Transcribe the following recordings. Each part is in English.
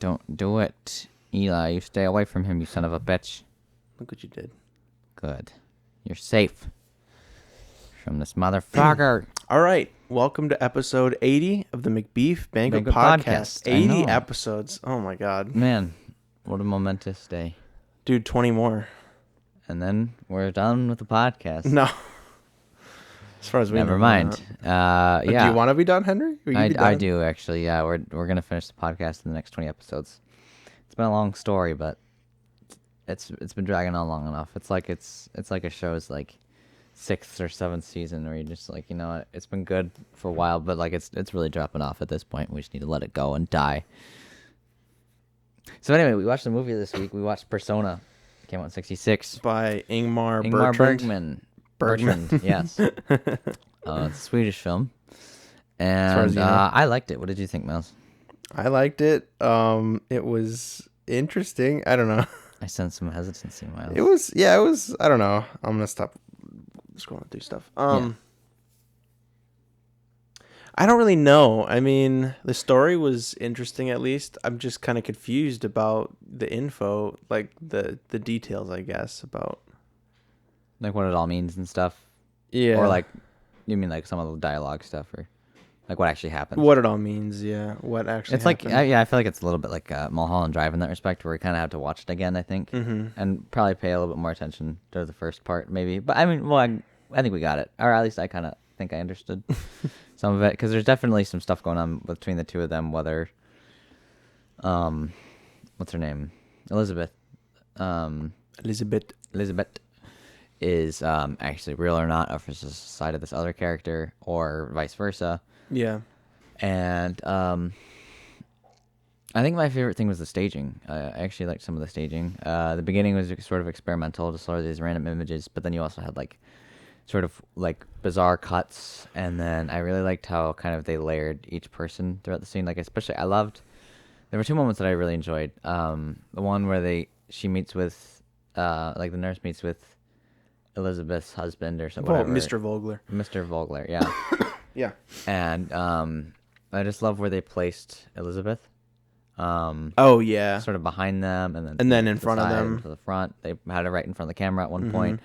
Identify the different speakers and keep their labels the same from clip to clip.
Speaker 1: Don't do it. Eli, you stay away from him, you son of a bitch.
Speaker 2: Look what you did.
Speaker 1: Good. You're safe from this motherfucker.
Speaker 2: All right. Welcome to episode 80 of the Macbeef-Banquet podcast.
Speaker 1: I
Speaker 2: 80
Speaker 1: know.
Speaker 2: episodes. Oh, my God.
Speaker 1: Man, what a momentous day.
Speaker 2: Dude, 20 more.
Speaker 1: And then we're done with the podcast.
Speaker 2: No. As far as we know.
Speaker 1: Never mind. Yeah.
Speaker 2: Do you want to be done, Henry?
Speaker 1: I do, actually. Yeah, we're going to finish the podcast in the next 20 episodes. It's been a long story, but it's been dragging on long enough. It's like a show's like 6th or 7th season where you're just like, you know what, it's been good for a while, but like it's really dropping off at this point. We just need to let it go and die. So anyway, we watched the movie this week. We watched Persona. It came out in 1966.
Speaker 2: By Ingmar
Speaker 1: Bergman.
Speaker 2: Bergman.
Speaker 1: Yes. It's a Swedish film. And
Speaker 2: you know.
Speaker 1: I liked it. What did you think, Milz?
Speaker 2: I liked it. It was interesting. I don't know.
Speaker 1: I sensed some hesitancy, Miles.
Speaker 2: It was, I don't know. I'm going to stop scrolling through stuff. I don't really know. I mean, the story was interesting at least. I'm just kind of confused about the info, like the details, I guess, about
Speaker 1: like what it all means and stuff.
Speaker 2: Yeah.
Speaker 1: Or like, you mean like some of the dialogue stuff, or like what actually happens?
Speaker 2: What it all means, yeah. What actually
Speaker 1: it's
Speaker 2: happened.
Speaker 1: like, I feel like it's a little bit like Mulholland Drive in that respect, where we kind of have to watch it again, I think, and probably pay a little bit more attention to the first part, maybe. But I mean, well, I think we got it, or at least I kind of think I understood some of it, because there's definitely some stuff going on between the two of them, whether, what's her name, Elizabeth is actually real or not, or if it's just the side of this other character, or vice versa.
Speaker 2: Yeah.
Speaker 1: And I think my favorite thing was the staging. I actually liked some of the staging. The beginning was sort of experimental, just sort of these random images, but then you also had like sort of like bizarre cuts, and then I really liked how kind of they layered each person throughout the scene. Like especially, there were two moments that I really enjoyed. The one where she meets with, like the nurse meets with Elizabeth's husband or something.
Speaker 2: Mr. Vogler.
Speaker 1: Mr. Vogler, yeah.
Speaker 2: Yeah.
Speaker 1: And I just love where they placed Elizabeth.
Speaker 2: Oh yeah.
Speaker 1: Sort of behind them, and
Speaker 2: then in front of them.
Speaker 1: To the front. They had it right in front of the camera at one point.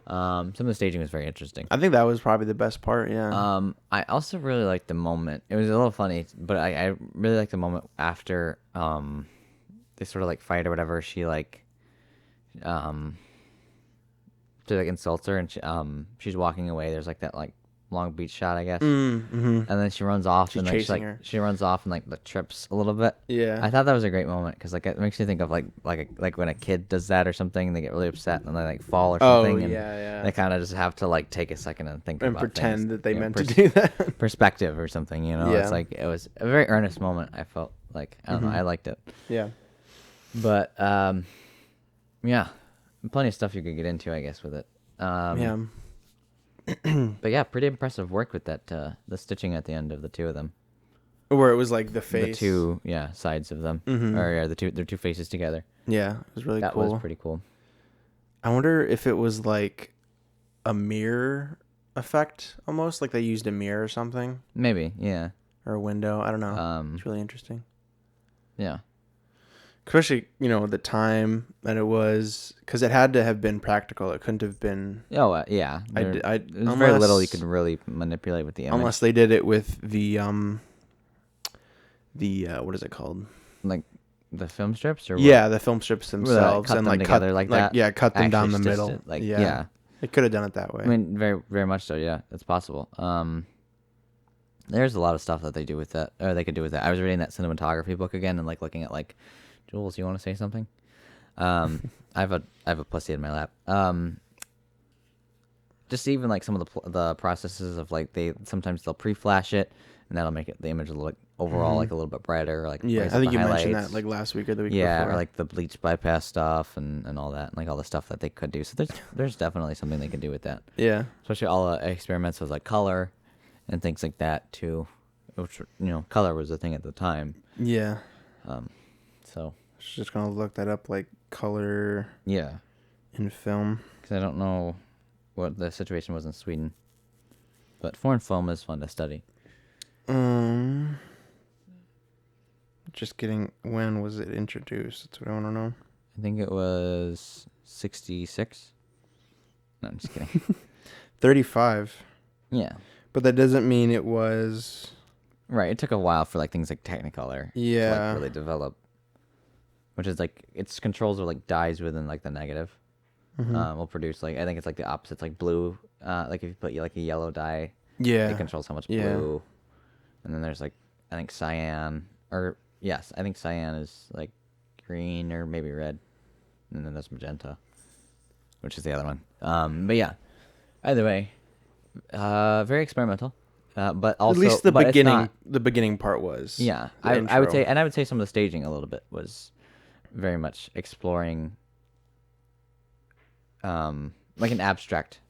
Speaker 1: Some of the staging was very interesting.
Speaker 2: I think that was probably the best part. Yeah.
Speaker 1: I also really liked the moment. It was a little funny, but I really liked the moment after they sort of like fight or whatever. She like insults her, and she's walking away. There's like that like Long Beach shot, I guess. And then she runs off,
Speaker 2: She's
Speaker 1: and then
Speaker 2: chasing her.
Speaker 1: she runs off and like the trips a little bit.
Speaker 2: Yeah.
Speaker 1: I thought that was a great moment, because like it makes you think of like when a kid does that or something, and they get really upset and they like fall or something. And
Speaker 2: yeah.
Speaker 1: they kind of just have to like take a second and think
Speaker 2: And
Speaker 1: about
Speaker 2: pretend
Speaker 1: things,
Speaker 2: that they meant to do that.
Speaker 1: perspective or something, you know.
Speaker 2: Yeah.
Speaker 1: It's like it was a very earnest moment. I felt like I don't know, I liked it.
Speaker 2: Yeah.
Speaker 1: But yeah, plenty of stuff you could get into, I guess, with it.
Speaker 2: Yeah.
Speaker 1: But yeah, pretty impressive work with that, the stitching at the end of the two of them.
Speaker 2: Where it was like the face.
Speaker 1: The two, sides of them. Or their two faces together.
Speaker 2: Yeah, it was really
Speaker 1: that
Speaker 2: cool.
Speaker 1: That was pretty cool.
Speaker 2: I wonder if it was like a mirror effect almost, like they used a mirror or something.
Speaker 1: Maybe, yeah.
Speaker 2: Or a window. I don't know. It's really interesting.
Speaker 1: Yeah.
Speaker 2: Especially, the time that it was, because it had to have been practical. It couldn't have been.
Speaker 1: Oh, yeah. There's very little you could really manipulate with the image.
Speaker 2: Unless they did it with the what is it called?
Speaker 1: Like the film strips, or
Speaker 2: yeah, the film strips themselves,
Speaker 1: cut
Speaker 2: and
Speaker 1: them
Speaker 2: like
Speaker 1: together like that.
Speaker 2: Yeah, cut them down the
Speaker 1: Actually
Speaker 2: middle.
Speaker 1: stitched it,
Speaker 2: Yeah, they could have done it that way.
Speaker 1: I mean, very, very much so. Yeah, it's possible. There's a lot of stuff that they do with that, or they could do with that. I was reading that cinematography book again, and like looking at like. Jules, you want to say something? I have a pussy in my lap. Just even like some of the processes of like sometimes they'll pre-flash it, and that'll make the image look overall like a little bit brighter. Like
Speaker 2: yeah, I think you mentioned that like last week or the week before.
Speaker 1: Yeah, or like the bleach bypass stuff and all that, and like all the stuff that they could do. So there's definitely something they can do with that. Yeah, especially all the experiments with like color and things like that too, which color was a thing at the time.
Speaker 2: Yeah.
Speaker 1: So
Speaker 2: I was just gonna look that up, like color.
Speaker 1: Yeah.
Speaker 2: In film.
Speaker 1: Because I don't know what the situation was in Sweden, but foreign film is fun to study.
Speaker 2: Just kidding. When was it introduced? That's what I want to know.
Speaker 1: I think it was 66. No, I'm just kidding.
Speaker 2: 35.
Speaker 1: Yeah.
Speaker 2: But that doesn't mean it was.
Speaker 1: Right. It took a while for like things like Technicolor to
Speaker 2: Yeah.
Speaker 1: like really develop, which is like its controls are like dyes within like the negative. Will produce like I think it's like the opposite. It's like blue. Like if you put like a yellow dye,
Speaker 2: Yeah.
Speaker 1: it controls how much
Speaker 2: Yeah.
Speaker 1: blue. And then there's like I think cyan or yes, I think cyan is like green or maybe red, and then there's magenta, which is the other one. But yeah, either way, very experimental. But also
Speaker 2: At least the
Speaker 1: but it's
Speaker 2: beginning.
Speaker 1: not-
Speaker 2: The beginning part was.
Speaker 1: yeah,
Speaker 2: the
Speaker 1: I would
Speaker 2: intro.
Speaker 1: say, and I would say some of the staging a little bit was very much exploring, like an abstract,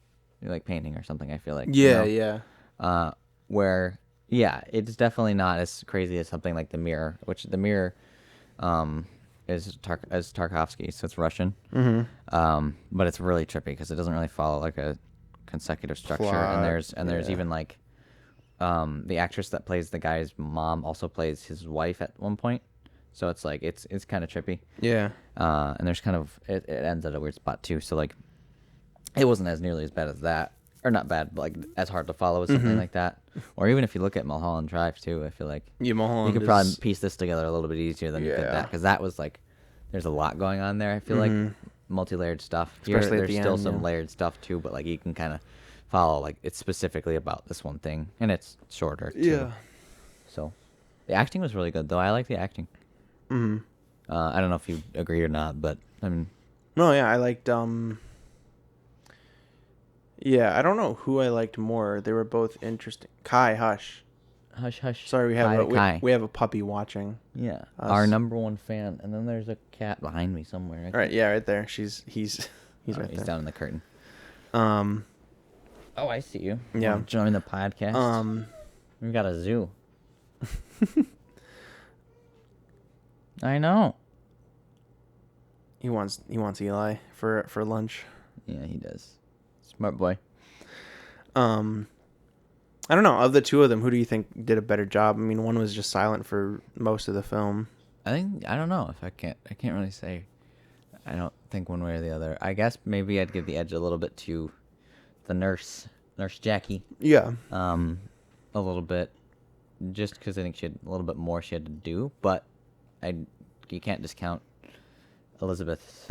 Speaker 1: like painting or something. I feel like
Speaker 2: Yeah.
Speaker 1: you
Speaker 2: Yeah.
Speaker 1: know? Where yeah, it's definitely not as crazy as something like The Mirror, which The Mirror, is Tarkovsky, so it's Russian. But it's really trippy because it doesn't really follow like a consecutive structure,
Speaker 2: Plot,
Speaker 1: and there's
Speaker 2: yeah.
Speaker 1: even like, the actress that plays the guy's mom also plays his wife at one point, so it's like it's kind of trippy.
Speaker 2: Yeah.
Speaker 1: And there's kind of it ends at a weird spot too, so like it wasn't as nearly as bad as that, or not bad, but like as hard to follow as something like that. Or even if you look at Mulholland Drive too, I feel like
Speaker 2: Yeah. Mulholland
Speaker 1: you could
Speaker 2: is-
Speaker 1: probably piece this together a little bit easier than you could
Speaker 2: Yeah.
Speaker 1: that, because that was like there's a lot going on there. I feel like multi-layered stuff. Here,
Speaker 2: Especially at
Speaker 1: there's
Speaker 2: the
Speaker 1: still
Speaker 2: end,
Speaker 1: some
Speaker 2: yeah.
Speaker 1: layered stuff too, but like you can kind of follow like it's specifically about this one thing, and it's shorter too.
Speaker 2: Yeah.
Speaker 1: So the acting was really good though. I like the acting. I don't know if you agree or not, but I mean,
Speaker 2: No, yeah, I liked. Yeah, I don't know who I liked more. They were both interesting. Kai, hush.
Speaker 1: hush hush.
Speaker 2: Sorry, we have
Speaker 1: Kai
Speaker 2: a
Speaker 1: to Kai.
Speaker 2: we have a puppy watching.
Speaker 1: Yeah,
Speaker 2: Us.
Speaker 1: our number one fan, and then there's a cat behind me somewhere.
Speaker 2: All right, yeah, right there. He's
Speaker 1: Oh,
Speaker 2: right
Speaker 1: he's
Speaker 2: there.
Speaker 1: down in the curtain.
Speaker 2: Um,
Speaker 1: Oh, I see you.
Speaker 2: Yeah.
Speaker 1: Wanna join the podcast. We've got a zoo. I know.
Speaker 2: he wants Eli for lunch.
Speaker 1: Yeah, he does. Smart boy.
Speaker 2: I don't know. Of the two of them, who do you think did a better job? I mean, one was just silent for most of the film.
Speaker 1: I don't know if I can't really say. I don't think one way or the other. I guess maybe I'd give the edge a little bit to the nurse Jackie.
Speaker 2: Yeah.
Speaker 1: A little bit, just because I think she had a little bit more she had to do, but you can't discount Elizabeth's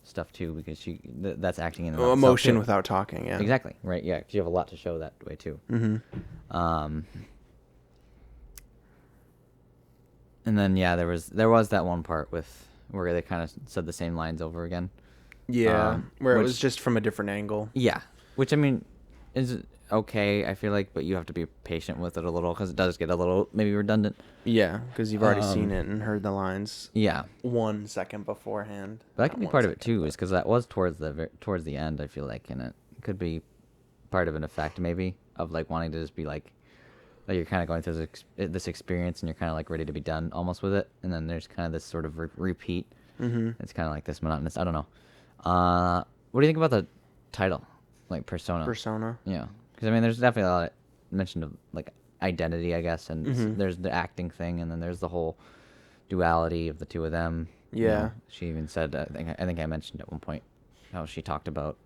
Speaker 1: stuff too, because that's acting in and of itself,
Speaker 2: Emotion
Speaker 1: too.
Speaker 2: without talking. Yeah.
Speaker 1: Exactly, right? Yeah, because you have a lot to show that way too. And then yeah, there was that one part where they kind of said the same lines over again.
Speaker 2: Yeah. Where it
Speaker 1: which-
Speaker 2: was just from a different angle.
Speaker 1: Yeah, which I mean is okay, I feel like, but you have to be patient with it a little because it does get a little maybe redundant.
Speaker 2: Yeah, because you've already seen it and heard the lines
Speaker 1: Yeah,
Speaker 2: 1 second beforehand.
Speaker 1: but that
Speaker 2: Not
Speaker 1: could be
Speaker 2: 1
Speaker 1: part of it
Speaker 2: second,
Speaker 1: too, is because that was towards the end. I feel like, and it could be part of an effect maybe of like wanting to just be like you're kind of going through this experience and you're kind of like ready to be done almost with it, and then there's kind of this sort of repeat. It's kind of like this monotonous. I don't know. What do you think about the title, like Persona?
Speaker 2: Persona.
Speaker 1: Yeah, because I mean, there's definitely a lot of mention of like identity, I guess, and there's the acting thing, and then there's the whole duality of the two of them. You
Speaker 2: Yeah.
Speaker 1: know, she even said, I think I mentioned at one point how she talked about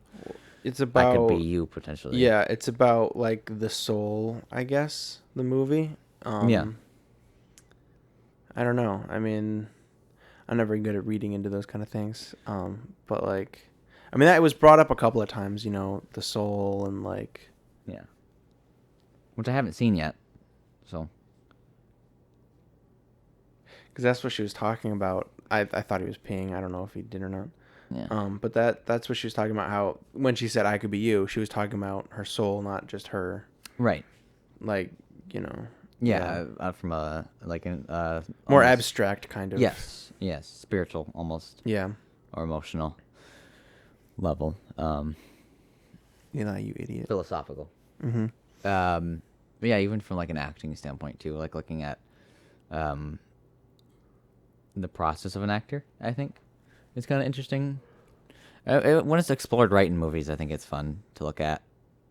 Speaker 2: It's about.
Speaker 1: I could be you potentially.
Speaker 2: Yeah, it's about like the soul, I guess. The movie.
Speaker 1: Yeah.
Speaker 2: I don't know. I mean, I'm never good at reading into those kind of things. But like, I mean, that was brought up a couple of times. You know, the soul and like.
Speaker 1: Yeah. Which I haven't seen yet, so.
Speaker 2: Because that's what she was talking about. I thought he was peeing. I don't know if he did or not.
Speaker 1: Yeah.
Speaker 2: But that's what she was talking about. How when she said "I could be you," she was talking about her soul, not just her.
Speaker 1: Right.
Speaker 2: Like, you know.
Speaker 1: Yeah, from a like an
Speaker 2: More
Speaker 1: almost-
Speaker 2: abstract kind of.
Speaker 1: Yes, spiritual almost,
Speaker 2: Yeah.
Speaker 1: or emotional level,
Speaker 2: Eli, you idiot.
Speaker 1: philosophical.
Speaker 2: Mm-hmm.
Speaker 1: But yeah, even from like an acting standpoint too, like looking at the process of an actor, I think it's kind of interesting. When it's explored right in movies, I think it's fun to look at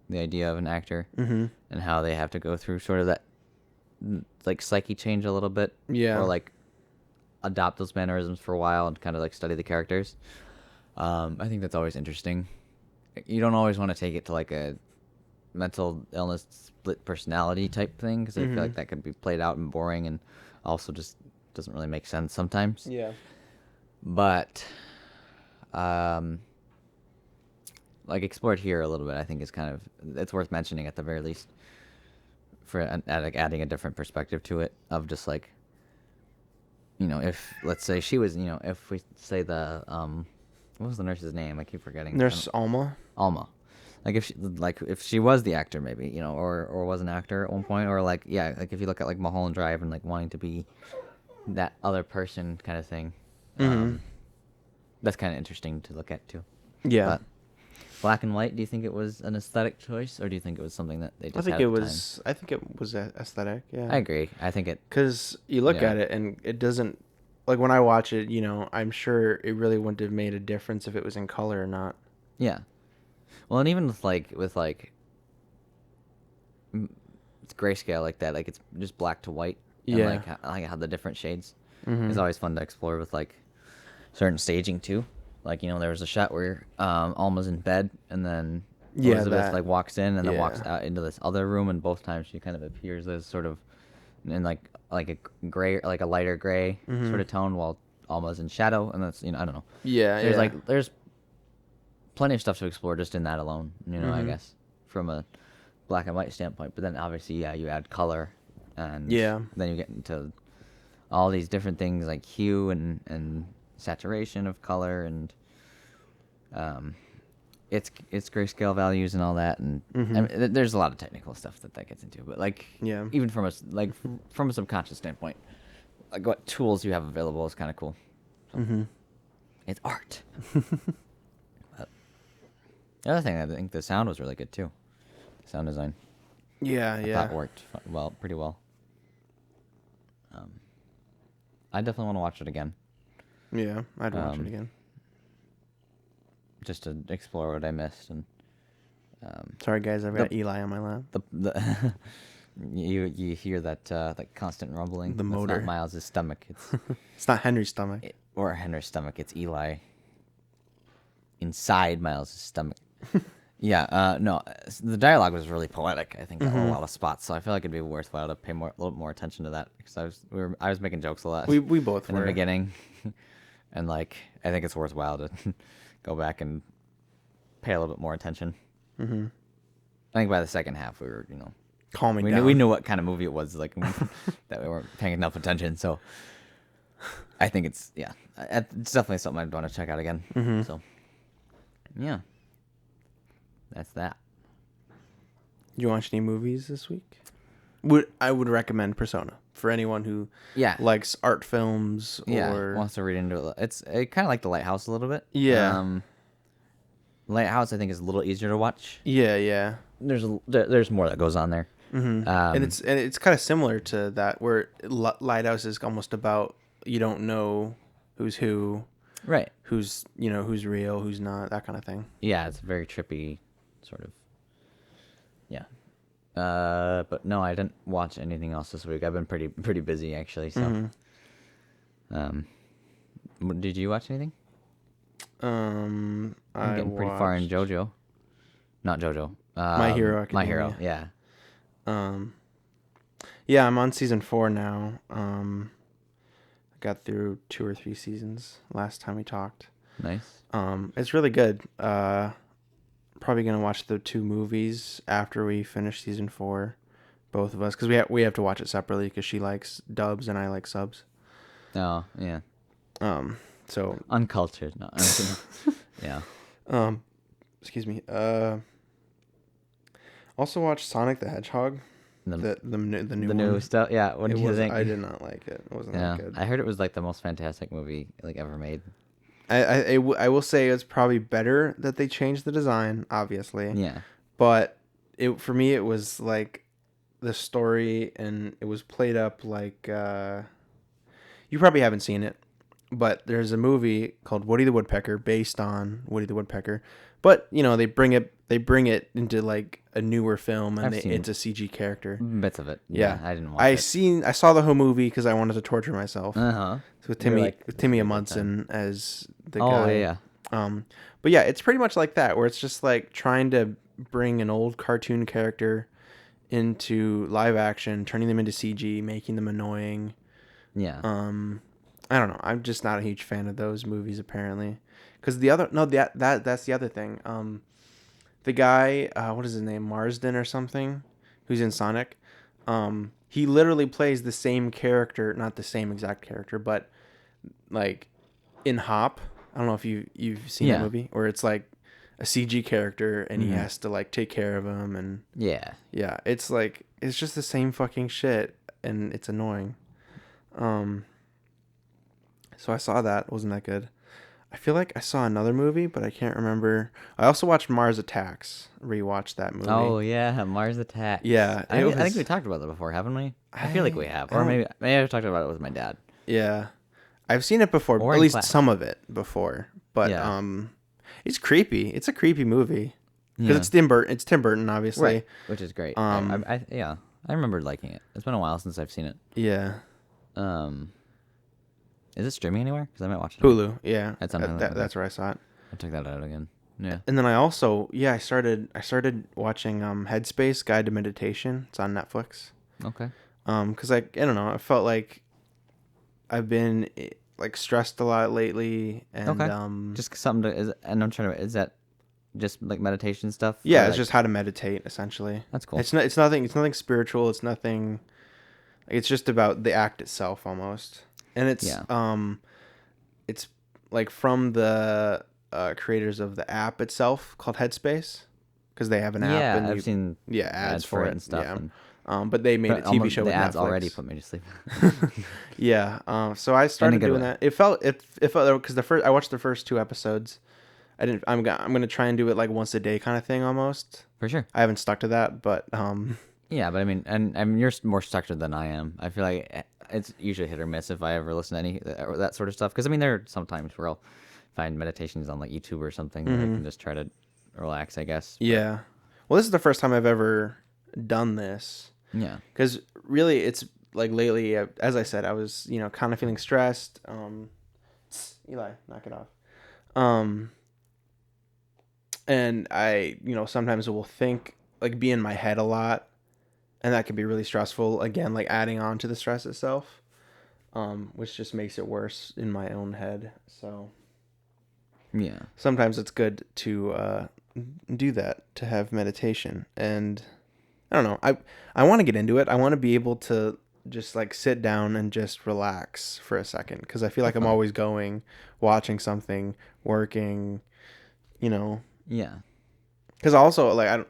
Speaker 1: the idea of an actor and how they have to go through sort of that like psyche change a little bit,
Speaker 2: Yeah.
Speaker 1: or like adopt those mannerisms for a while and kind of like study the characters. I think that's always interesting. You don't always want to take it to like a mental illness split personality type thing because I feel like that could be played out and boring and also just doesn't really make sense sometimes.
Speaker 2: Yeah.
Speaker 1: But like explored here a little bit, I think is kind of it's worth mentioning at the very least for like adding a different perspective to it of just like if let's say she was if we say the what was the nurse's name? I keep forgetting.
Speaker 2: Nurse Alma.
Speaker 1: Alma. Like if she was the actor maybe, or was an actor at one point, or like if you look at like Mulholland Drive and like wanting to be that other person kind of thing, that's kind of interesting to look at too.
Speaker 2: Yeah.
Speaker 1: But black and white, do you think it was an aesthetic choice, or do you think it was something that they just
Speaker 2: I think
Speaker 1: had
Speaker 2: it
Speaker 1: at the
Speaker 2: was. I think it was aesthetic. Yeah.
Speaker 1: I agree. I think it
Speaker 2: Because you look at it and it doesn't. Like when I watch it, I'm sure it really wouldn't have made a difference if it was in color or not.
Speaker 1: Yeah. Well, and even with it's grayscale like that, like it's just black to white. And
Speaker 2: Yeah.
Speaker 1: like how the different shades is always fun to explore with like certain staging too. Like there was a shot where Alma's in bed and then Elizabeth like walks in and then walks out into this other room, and both times she kind of appears as sort of in like a gray, like a lighter gray sort of tone, while Alma's in shadow, and that's I don't know.
Speaker 2: Yeah.
Speaker 1: There's plenty of stuff to explore just in that alone, I guess, from a black and white standpoint. But then obviously, you add color, and then you get into all these different things like hue and saturation of color, and its grayscale values and all that. And I mean, there's a lot of technical stuff that gets into. But like, even from a subconscious standpoint, like what tools you have available is kind of cool. So, it's art. The other thing, I think the sound was really good too. Sound design. I thought worked pretty well. I definitely want to watch it again.
Speaker 2: Yeah, I'd watch it again.
Speaker 1: Just to explore what I missed. And
Speaker 2: sorry guys, I've got Eli on my lap.
Speaker 1: You hear that constant rumbling.
Speaker 2: The motor.
Speaker 1: It's not Miles's stomach.
Speaker 2: It's not Henry's stomach.
Speaker 1: Or Henry's stomach. It's Eli inside Miles's stomach. No, the dialogue was really poetic, I think, in a lot of spots. So I feel like it'd be worthwhile to pay a little more attention to that, because I was making jokes a lot.
Speaker 2: We both
Speaker 1: in
Speaker 2: were
Speaker 1: the beginning, and like I think it's worthwhile to go back and pay a little bit more attention. I think by the second half we were
Speaker 2: calming down.
Speaker 1: We knew what kind of movie it was, like that we weren't paying enough attention. So I think it's definitely something I'd want to check out again. So yeah. That's that.
Speaker 2: You watch any movies this week? I would recommend Persona for anyone who likes art films or
Speaker 1: wants to read into it. It's kind of like The Lighthouse a little bit.
Speaker 2: Yeah.
Speaker 1: Lighthouse, I think, is a little easier to watch.
Speaker 2: Yeah.
Speaker 1: There's more that goes on there.
Speaker 2: And it's kind of similar to that, where Lighthouse is almost about you don't know who's who,
Speaker 1: right?
Speaker 2: Who's who's real, who's not, that kind of thing.
Speaker 1: Yeah, it's very trippy. Sort of, but no, I didn't watch anything else this week. I've been pretty busy actually. So, did you watch anything?
Speaker 2: I'm
Speaker 1: getting pretty far in JoJo. Not JoJo.
Speaker 2: My Hero Academia.
Speaker 1: My Hero, yeah.
Speaker 2: Yeah, I'm on season 4 now. I got through 2 or 3 seasons last time we talked.
Speaker 1: Nice.
Speaker 2: It's really good. Probably gonna watch the 2 movies after we finish season 4, both of us, because we have to watch it separately, because she likes dubs and I like subs.
Speaker 1: Oh yeah.
Speaker 2: So
Speaker 1: uncultured. No. Yeah.
Speaker 2: Excuse me. Also watched Sonic the Hedgehog. The new
Speaker 1: stuff. Yeah. What did you think?
Speaker 2: I did not like it. It wasn't that good.
Speaker 1: I heard it was like the most fantastic movie like ever made.
Speaker 2: I will say it's probably better that they changed the design, obviously.
Speaker 1: Yeah.
Speaker 2: But for me it was like the story, and it was played up like you probably haven't seen it, but there's a movie called Woody the Woodpecker based on Woody the Woodpecker, But they bring it into like a newer film, and
Speaker 1: I've seen
Speaker 2: it's a CG character.
Speaker 1: bits of it.
Speaker 2: Yeah,
Speaker 1: I didn't watch it.
Speaker 2: I saw the whole movie because I wanted to torture myself
Speaker 1: Uh-huh.
Speaker 2: with
Speaker 1: You're
Speaker 2: Timmy
Speaker 1: like,
Speaker 2: with
Speaker 1: "This
Speaker 2: Timmy
Speaker 1: will be a good time."
Speaker 2: Amundsen as the
Speaker 1: Oh,
Speaker 2: guy.
Speaker 1: yeah.
Speaker 2: But yeah, it's pretty much like that, where it's just like trying to bring an old cartoon character into live action, turning them into CG, making them annoying.
Speaker 1: Yeah.
Speaker 2: I don't know. I'm just not a huge fan of those movies apparently, because that's the other thing. The guy, what is his name, Marsden or something, who's in Sonic. He literally plays the same character, not the same exact character, but like in Hop. I don't know if you've seen that
Speaker 1: Yeah.
Speaker 2: movie, where it's like a CG character and he
Speaker 1: Mhm.
Speaker 2: has to like take care of him, and
Speaker 1: Yeah.
Speaker 2: yeah, it's like it's just the same fucking shit, and it's annoying. So I saw that. Wasn't that good? I feel like I saw another movie, but I can't remember. I also watched Mars Attacks. Rewatched that movie.
Speaker 1: Oh, yeah. Mars Attacks.
Speaker 2: Yeah,
Speaker 1: I
Speaker 2: it
Speaker 1: think we
Speaker 2: was.
Speaker 1: talked about that before, haven't we? I feel like we have.
Speaker 2: I
Speaker 1: Or
Speaker 2: don't-
Speaker 1: maybe I've talked about it with my dad.
Speaker 2: Yeah, I've seen it before.
Speaker 1: Or
Speaker 2: At
Speaker 1: in
Speaker 2: least
Speaker 1: class.
Speaker 2: some of it before. But
Speaker 1: Yeah.
Speaker 2: it's creepy. It's a creepy movie because
Speaker 1: Yeah.
Speaker 2: it's Tim Burton. It's Tim Burton, obviously.
Speaker 1: Right. Which is great.
Speaker 2: Um,
Speaker 1: Yeah. I remember liking it. It's been a while since I've seen it.
Speaker 2: Yeah.
Speaker 1: Is it streaming anywhere? Because I might watch it.
Speaker 2: Hulu. Yeah.
Speaker 1: That's on Hulu.
Speaker 2: That's where I saw it.
Speaker 1: I'll check that out again. Yeah.
Speaker 2: And then I also I started watching Headspace Guide to Meditation. It's on Netflix.
Speaker 1: Okay.
Speaker 2: Because I don't know, I felt like I've been like stressed a lot lately, and
Speaker 1: Okay. Just something to. And I'm trying to. Is that just like meditation stuff?
Speaker 2: yeah,
Speaker 1: Or,
Speaker 2: it's
Speaker 1: like,
Speaker 2: just how to meditate essentially.
Speaker 1: That's cool.
Speaker 2: It's nothing spiritual. It's nothing. It's just about the act itself almost, and it's like from the creators of the app itself called Headspace, because they have an app.
Speaker 1: Yeah,
Speaker 2: and
Speaker 1: I've seen
Speaker 2: ads
Speaker 1: for
Speaker 2: for
Speaker 1: it and stuff.
Speaker 2: Yeah.
Speaker 1: And,
Speaker 2: But they made a
Speaker 1: but
Speaker 2: TV show
Speaker 1: the
Speaker 2: with
Speaker 1: ads
Speaker 2: Netflix.
Speaker 1: already put me to sleep.
Speaker 2: Yeah. So I started
Speaker 1: good
Speaker 2: doing
Speaker 1: way.
Speaker 2: that. It felt because I watched the first 2 episodes. I'm gonna try and do it like once a day kind of thing almost.
Speaker 1: For sure.
Speaker 2: I haven't stuck to that, but
Speaker 1: Yeah, but I mean, you're more structured than I am. I feel like it's usually hit or miss if I ever listen to any that sort of stuff. Because I mean, there are some times where I'll find meditations on like YouTube or something where I can just try to relax, I guess.
Speaker 2: yeah. Well, this is the first time I've ever done this,
Speaker 1: Yeah.
Speaker 2: because really it's like lately, as I said, I was kind of feeling stressed. Eli, knock it off. And I sometimes will think, like, be in my head a lot, and that can be really stressful, again, like adding on to the stress itself, which just makes it worse in my own head. So
Speaker 1: Yeah.
Speaker 2: sometimes it's good to do that, to have meditation. And I don't know, I want to get into it. I want to be able to just like sit down and just relax for a second, because I feel like I'm always watching something, working,
Speaker 1: Yeah.
Speaker 2: because also, like,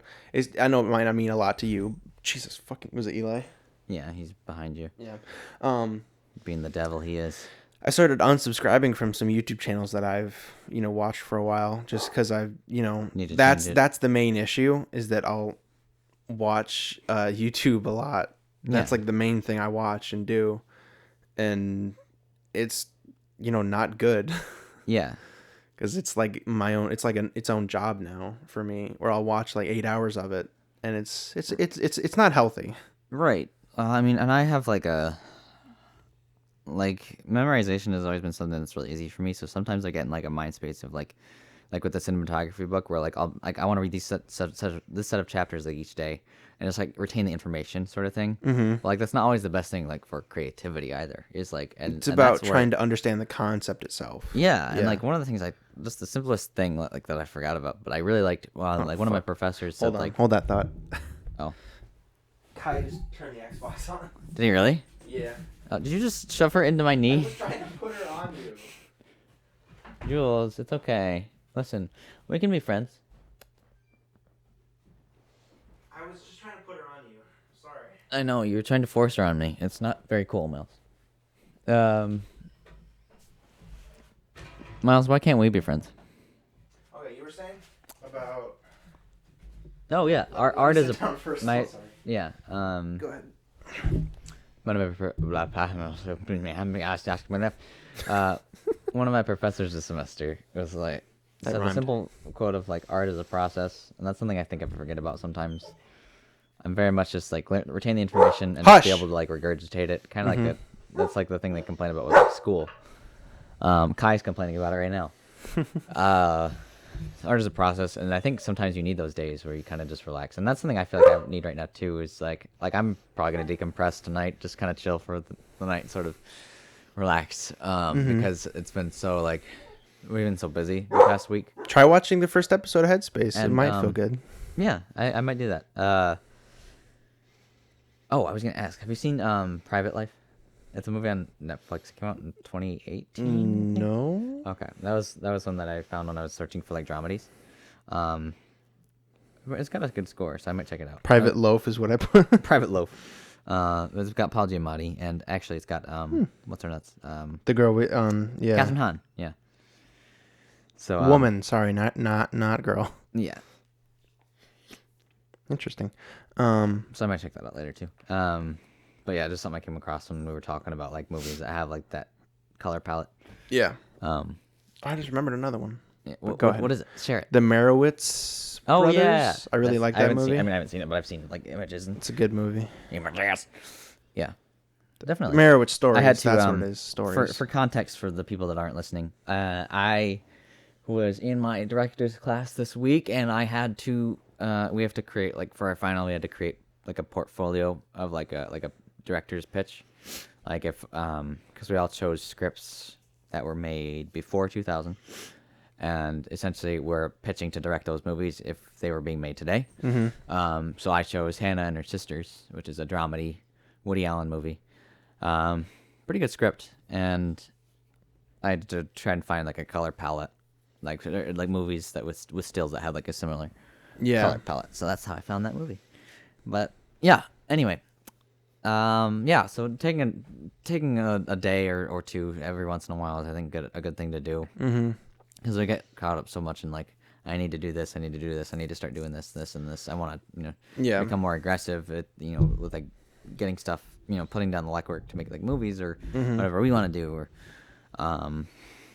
Speaker 2: I know it might not mean a lot to you. Jesus fucking, was it Eli?
Speaker 1: Yeah, he's behind you,
Speaker 2: Yeah.
Speaker 1: being the devil he is.
Speaker 2: I started unsubscribing from some YouTube channels that I've watched for a while, just because I've
Speaker 1: Need to
Speaker 2: that's
Speaker 1: change it.
Speaker 2: that's the main issue, is that I'll watch YouTube a lot. That's
Speaker 1: Yeah.
Speaker 2: like the main thing I watch and do, and it's not good.
Speaker 1: Yeah.
Speaker 2: Because it's like it's like its own job now for me, where I'll watch like 8 hours of it, and it's not healthy.
Speaker 1: Right. I mean, and I have like memorization has always been something that's really easy for me. So sometimes I get in like a mind space of like with the cinematography book, where like I want to read this set of chapters like each day, and just like retain the information sort of thing. Mm-hmm. But, like, that's not always the best thing like for creativity either. It's like
Speaker 2: It's about trying to understand the concept itself.
Speaker 1: Yeah, and
Speaker 2: Yeah.
Speaker 1: like one of the things just the simplest thing like that I forgot about, but I really liked. Well, like one of my professors said,
Speaker 2: Hold that thought.
Speaker 1: Oh,
Speaker 2: Kai just turned the Xbox on.
Speaker 1: did he really?
Speaker 2: Yeah.
Speaker 1: Did you just shove her into my knee?
Speaker 2: trying to put her on you.
Speaker 1: Jules, it's okay. Listen, we can be friends.
Speaker 2: I was just trying to put her on you. Sorry.
Speaker 1: I know, you're trying to force her on me. It's not very cool, Miles. Miles, why can't we be friends?
Speaker 2: Okay, you were saying about.
Speaker 1: Oh yeah,
Speaker 2: Let me
Speaker 1: art is
Speaker 2: sit
Speaker 1: a
Speaker 2: down first.
Speaker 1: my
Speaker 2: Oh, sorry.
Speaker 1: yeah.
Speaker 2: Go ahead.
Speaker 1: One of one of my professors this semester was like,
Speaker 2: That
Speaker 1: So the
Speaker 2: rhymed.
Speaker 1: simple quote of like art is a process, and that's something I think I forget about sometimes. I'm very much just like retain the information and just be
Speaker 2: Hush!
Speaker 1: able to like regurgitate it. Kind of
Speaker 2: Mm-hmm.
Speaker 1: like that's like the thing they complain about with like school. Kai's complaining about it right now. uh, Art is a process, and I think sometimes you need those days where you kind of just relax, and that's something I feel like I need right now too. Is like I'm probably gonna decompress tonight, just kind of chill for the night, sort of relax, because it's been so like we've been so busy the past week,
Speaker 2: Try watching the first episode of Headspace. It
Speaker 1: and
Speaker 2: might feel good.
Speaker 1: yeah, I might do that. Oh, I was gonna ask, have you seen Private Life? It's a movie on Netflix. It came out in 2018. I think.
Speaker 2: No.
Speaker 1: Okay, that was one that I found when I was searching for like dramedies. Um, but it's got a good score, so I might check it out.
Speaker 2: Private Loaf is what I put.
Speaker 1: Private Loaf. It's got Paul Giamatti, and actually it's got what's her nuts?
Speaker 2: The girl with yeah.
Speaker 1: Catherine Hahn. Yeah. So
Speaker 2: Woman, sorry, not girl.
Speaker 1: Yeah.
Speaker 2: Interesting.
Speaker 1: So I might check that out later too. But yeah, just something I came across when we were talking about like movies that have like that color palette.
Speaker 2: Yeah.
Speaker 1: Um,
Speaker 2: I just remembered another one.
Speaker 1: yeah,
Speaker 2: Go ahead.
Speaker 1: What is it? Share it.
Speaker 2: The Merowitz
Speaker 1: Oh
Speaker 2: brothers.
Speaker 1: yeah,
Speaker 2: I really like that
Speaker 1: haven't
Speaker 2: movie.
Speaker 1: I haven't seen it, but I've seen like images and
Speaker 2: It's a good movie.
Speaker 1: images. Yeah, definitely.
Speaker 2: Merowitz stories.
Speaker 1: I had to
Speaker 2: That's what it is. Stories.
Speaker 1: for context for the people that aren't listening. I was in my director's class this week, and I had to. We have to create like for our final. We had to create like a portfolio of like a director's pitch, like if because we all chose scripts that were made before 2000, and essentially we're pitching to direct those movies if they were being made today. So I chose Hannah and Her Sisters, which is a dramedy Woody Allen movie. Pretty good script, and I had to try and find like a color palette, like movies that with stills that had like a similar color palette. So that's how I found that movie. But yeah, anyway, yeah. So taking a day or two every once in a while is I think a good thing to do. Because I get caught up so much in like I need to do this, I need to do this, I need to start doing this, and this. I want to become more aggressive at with like getting stuff putting down the legwork to make like movies or whatever we want to do or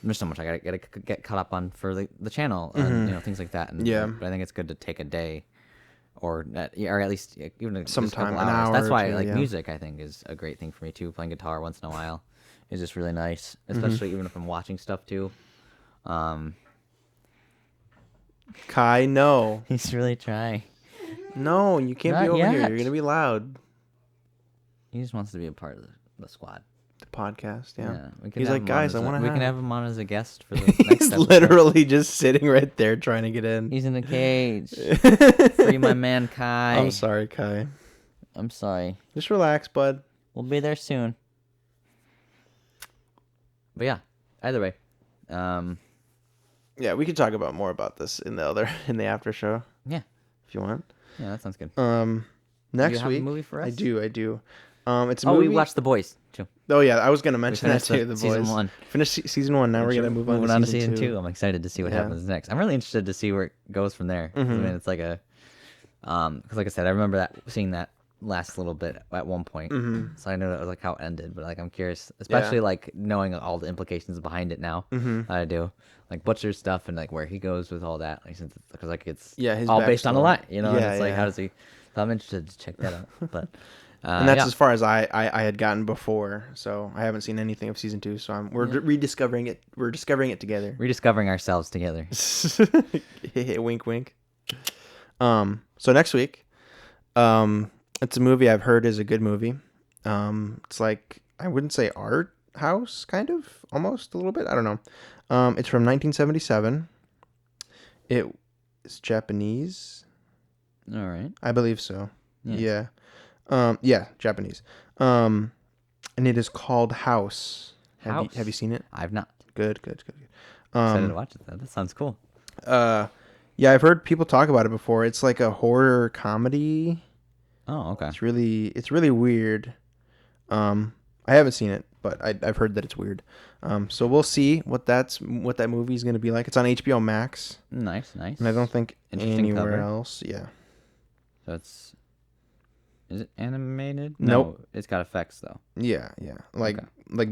Speaker 1: there's so much I gotta get caught up on for the channel and things like that. And but I think it's good to take a day or at least even
Speaker 2: Sometime,
Speaker 1: just a couple
Speaker 2: an
Speaker 1: hours.
Speaker 2: hour
Speaker 1: That's
Speaker 2: or
Speaker 1: why
Speaker 2: two,
Speaker 1: like
Speaker 2: yeah.
Speaker 1: music I think is a great thing for me too. Playing guitar once in a while is just really nice, especially even if I'm watching stuff too.
Speaker 2: Kai, no.
Speaker 1: He's really trying.
Speaker 2: No, you can't
Speaker 1: Not
Speaker 2: be over here.
Speaker 1: yet.
Speaker 2: You're going to be loud.
Speaker 1: He just wants to be a part of the squad.
Speaker 2: The podcast, yeah.
Speaker 1: We can
Speaker 2: He's
Speaker 1: have
Speaker 2: like,
Speaker 1: him on
Speaker 2: guys,
Speaker 1: as
Speaker 2: I want to
Speaker 1: We
Speaker 2: have...
Speaker 1: can have him on as a guest for the next
Speaker 2: He's
Speaker 1: episode.
Speaker 2: literally just sitting right there trying to get in.
Speaker 1: He's in a cage. Free my man Kai.
Speaker 2: I'm sorry, Kai.
Speaker 1: I'm sorry.
Speaker 2: Just relax, bud.
Speaker 1: We'll be there soon. But yeah, either way.
Speaker 2: Yeah, we could talk about more about this in the after show
Speaker 1: Yeah.
Speaker 2: if you want.
Speaker 1: Yeah, that sounds good.
Speaker 2: Next
Speaker 1: you have
Speaker 2: week
Speaker 1: a movie for us?
Speaker 2: I do. It's a movie.
Speaker 1: We watched The Boys too.
Speaker 2: Oh yeah, I was gonna mention that
Speaker 1: finished
Speaker 2: too. The
Speaker 1: season
Speaker 2: boys
Speaker 1: 1.
Speaker 2: Finished season 1. Now we're gonna move on to season 2.
Speaker 1: I'm excited to see what happens next. I'm really interested to see where it goes from there. I mean, it's like a, because like I said, I remember seeing that last little bit at one point, so I know that was like how it ended. But like I'm curious, especially like knowing all the implications behind it now. I do like Butcher's stuff and like where he goes with all that. Like since because like it's
Speaker 2: his
Speaker 1: all based on a
Speaker 2: backstory.
Speaker 1: lie, and
Speaker 2: Yeah,
Speaker 1: it's like
Speaker 2: yeah.
Speaker 1: how does he? So I'm interested to check that out. But
Speaker 2: And that's
Speaker 1: yeah.
Speaker 2: as far as I had gotten before, so I haven't seen anything of season 2. So we're rediscovering it. We're discovering it together.
Speaker 1: rediscovering ourselves together.
Speaker 2: Wink, wink. So next week, it's a movie I've heard is a good movie. It's like I wouldn't say art house, kind of, almost a little bit. I don't know. It's from 1977. It is Japanese.
Speaker 1: All right.
Speaker 2: I believe so.
Speaker 1: Yeah.
Speaker 2: Yeah, Japanese. And it is called House.
Speaker 1: House.
Speaker 2: Have you seen it?
Speaker 1: I've not.
Speaker 2: Good.
Speaker 1: Excited to watch it though. That sounds cool.
Speaker 2: Yeah, I've heard people talk about it before. It's like a horror comedy.
Speaker 1: Oh, okay.
Speaker 2: It's really weird. I haven't seen it, but I've heard that it's weird. So we'll see what that movie is going to be like. It's on HBO Max,
Speaker 1: Nice.
Speaker 2: and I don't think
Speaker 1: Interesting
Speaker 2: anywhere
Speaker 1: cover.
Speaker 2: else. Yeah.
Speaker 1: So is it animated?
Speaker 2: Nope.
Speaker 1: No, it's got effects though.
Speaker 2: Yeah. Like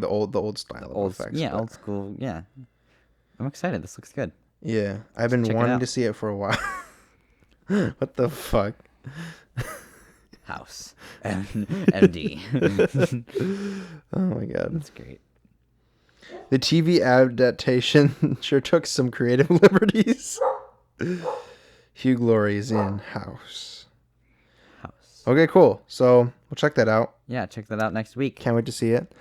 Speaker 2: the old style of effects.
Speaker 1: Yeah,
Speaker 2: but-
Speaker 1: old school. Yeah, I'm excited. This looks good.
Speaker 2: Yeah, I've been
Speaker 1: Check it
Speaker 2: wanting
Speaker 1: out.
Speaker 2: to see it for a while. What the fuck?
Speaker 1: House. MD.
Speaker 2: Oh my god.
Speaker 1: That's great.
Speaker 2: The TV adaptation sure took some creative liberties. Hugh Glory's in House.
Speaker 1: House.
Speaker 2: Okay, cool. So we'll check that out.
Speaker 1: Yeah, check that out next week.
Speaker 2: Can't wait to see it.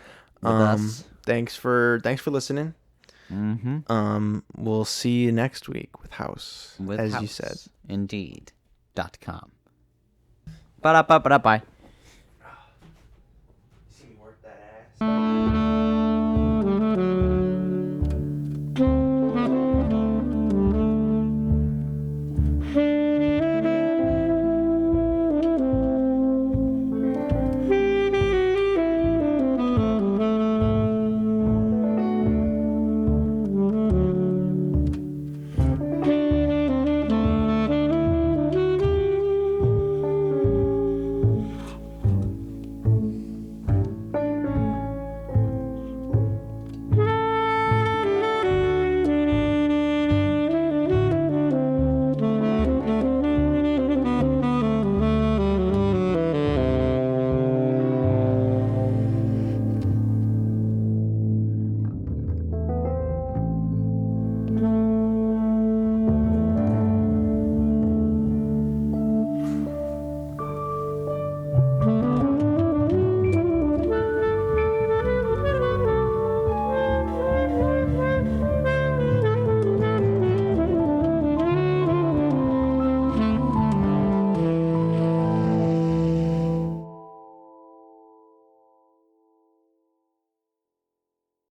Speaker 1: With us.
Speaker 2: Thanks for listening.
Speaker 1: Mm-hmm.
Speaker 2: We'll see you next week with House,
Speaker 1: With
Speaker 2: as
Speaker 1: House.
Speaker 2: you said.
Speaker 1: Indeed.com. Ba-da-ba-ba-da-bye.
Speaker 2: See me work that ass.